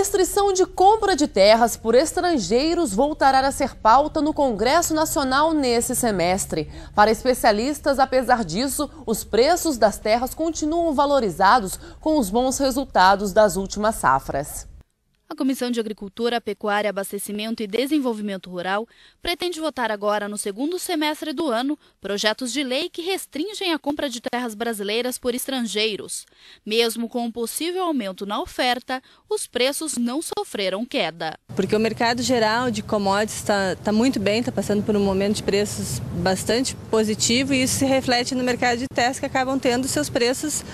restrição de compra de terras por estrangeiros voltará a ser pauta no Congresso Nacional nesse semestre. Para especialistas, apesar disso, os preços das terras continuam valorizados com os bons resultados das últimas safras. A Comissão de Agricultura, Pecuária, Abastecimento e Desenvolvimento Rural pretende votar agora no segundo semestre do ano projetos de lei que restringem a compra de terras brasileiras por estrangeiros. Mesmo com um possível aumento na oferta, os preços não sofreram queda. Porque o mercado geral de commodities está muito bem, está passando por um momento de preços bastante positivo e isso se reflete no mercado de terras que acabam tendo seus preços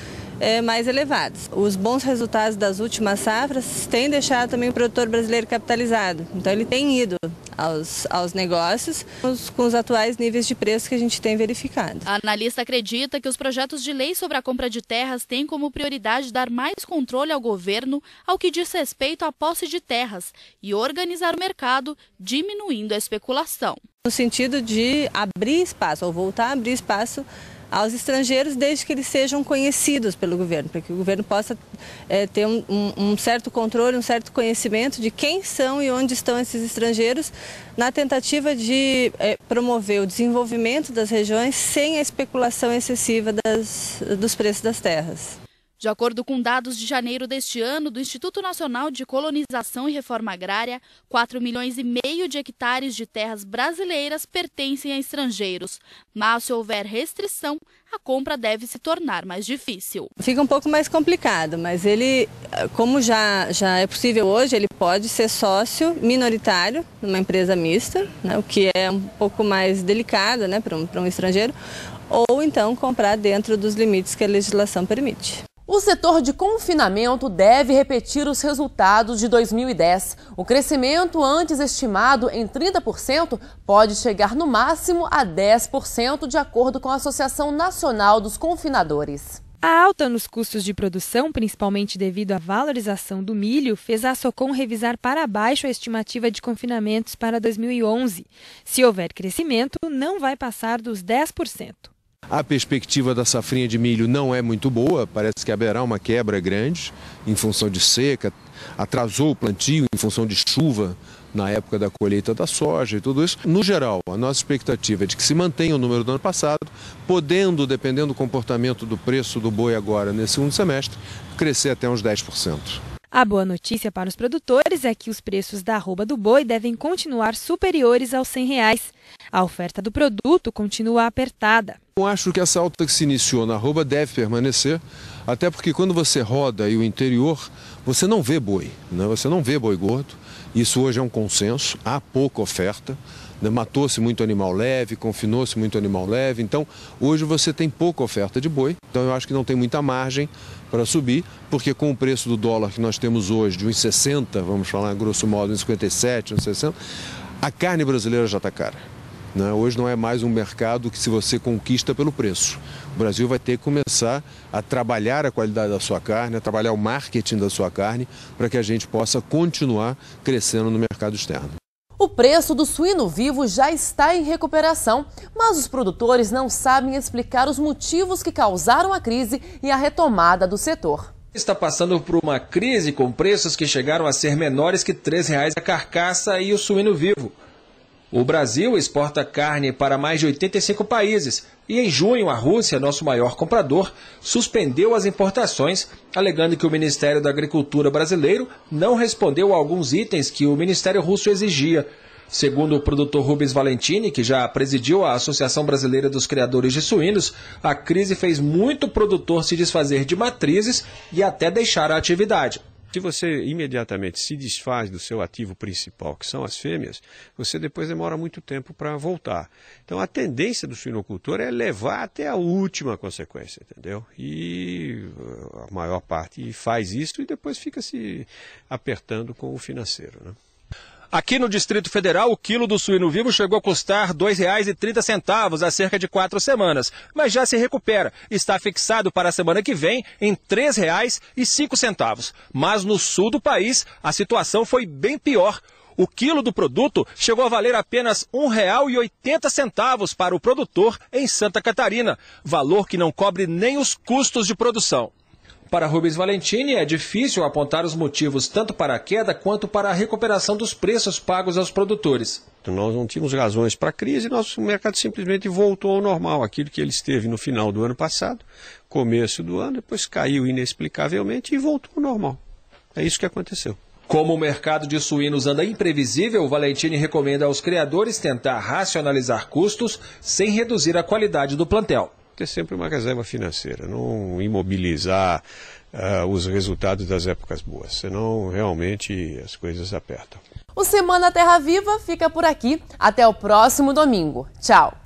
mais elevados. Os bons resultados das últimas safras têm deixado também o produtor brasileiro capitalizado. Então ele tem ido aos negócios com os atuais níveis de preço que a gente tem verificado. A analista acredita que os projetos de lei sobre a compra de terras têm como prioridade dar mais controle ao governo ao que diz respeito à posse de terras e organizar o mercado, diminuindo a especulação. No sentido de abrir espaço, ou voltar a abrir espaço aos estrangeiros, desde que eles sejam conhecidos pelo governo, para que o governo possa ter um certo controle, um certo conhecimento de quem são e onde estão esses estrangeiros, na tentativa de promover o desenvolvimento das regiões sem a especulação excessiva dos preços das terras. De acordo com dados de janeiro deste ano do Instituto Nacional de Colonização e Reforma Agrária, 4,5 milhões de hectares de terras brasileiras pertencem a estrangeiros. Mas se houver restrição, a compra deve se tornar mais difícil. Fica um pouco mais complicado, mas ele, como já é possível hoje, ele pode ser sócio minoritário numa empresa mista, né, o que é um pouco mais delicado, né, para um estrangeiro, ou então comprar dentro dos limites que a legislação permite. O setor de confinamento deve repetir os resultados de 2010. O crescimento antes estimado em 30% pode chegar no máximo a 10%, de acordo com a Associação Nacional dos Confinadores. A alta nos custos de produção, principalmente devido à valorização do milho, fez a Socom revisar para baixo a estimativa de confinamentos para 2011. Se houver crescimento, não vai passar dos 10%. A perspectiva da safrinha de milho não é muito boa, parece que haverá uma quebra grande em função de seca, atrasou o plantio em função de chuva na época da colheita da soja e tudo isso. No geral, a nossa expectativa é de que se mantenha o número do ano passado, podendo, dependendo do comportamento do preço do boi agora nesse segundo semestre, crescer até uns 10%. A boa notícia para os produtores é que os preços da arroba do boi devem continuar superiores aos R$100. A oferta do produto continua apertada. Eu acho que essa alta que se iniciou na arroba deve permanecer, até porque quando você roda aí o interior, você não vê boi, né? Você não vê boi gordo. Isso hoje é um consenso, há pouca oferta. Matou-se muito animal leve, confinou-se muito animal leve, então hoje você tem pouca oferta de boi, então eu acho que não tem muita margem para subir, porque com o preço do dólar que nós temos hoje de 1,60, vamos falar grosso modo, 1,57, 1,60, a carne brasileira já está cara. Hoje não é mais um mercado que se você conquista pelo preço. O Brasil vai ter que começar a trabalhar a qualidade da sua carne, a trabalhar o marketing da sua carne, para que a gente possa continuar crescendo no mercado externo. O preço do suíno vivo já está em recuperação, mas os produtores não sabem explicar os motivos que causaram a crise e a retomada do setor. Está passando por uma crise com preços que chegaram a ser menores que R$3 a carcaça e o suíno vivo. O Brasil exporta carne para mais de 85 países e em junho a Rússia, nosso maior comprador, suspendeu as importações, alegando que o Ministério da Agricultura brasileiro não respondeu a alguns itens que o Ministério russo exigia. Segundo o produtor Rubens Valentini, que já presidiu a Associação Brasileira dos Criadores de Suínos, a crise fez muito produtor se desfazer de matrizes e até deixar a atividade. Se você imediatamente se desfaz do seu ativo principal, que são as fêmeas, você depois demora muito tempo para voltar. Então a tendência do suinocultor é levar até a última consequência, entendeu? E a maior parte faz isso e depois fica se apertando com o financeiro, né? Aqui no Distrito Federal, o quilo do suíno vivo chegou a custar R$ 2,30 há cerca de 4 semanas, mas já se recupera. Está fixado para a semana que vem em R$ 3,05. Mas no sul do país, a situação foi bem pior. O quilo do produto chegou a valer apenas R$ 1,80 para o produtor em Santa Catarina, valor que não cobre nem os custos de produção. Para Rubens Valentini, é difícil apontar os motivos tanto para a queda quanto para a recuperação dos preços pagos aos produtores. Nós não tínhamos razões para a crise, o mercado simplesmente voltou ao normal, aquilo que ele esteve no final do ano passado, começo do ano, depois caiu inexplicavelmente e voltou ao normal. É isso que aconteceu. Como o mercado de suínos anda imprevisível, Valentini recomenda aos criadores tentar racionalizar custos sem reduzir a qualidade do plantel. Ter sempre uma reserva financeira, não imobilizar os resultados das épocas boas, senão realmente as coisas apertam. O Semana Terra Viva fica por aqui. Até o próximo domingo. Tchau!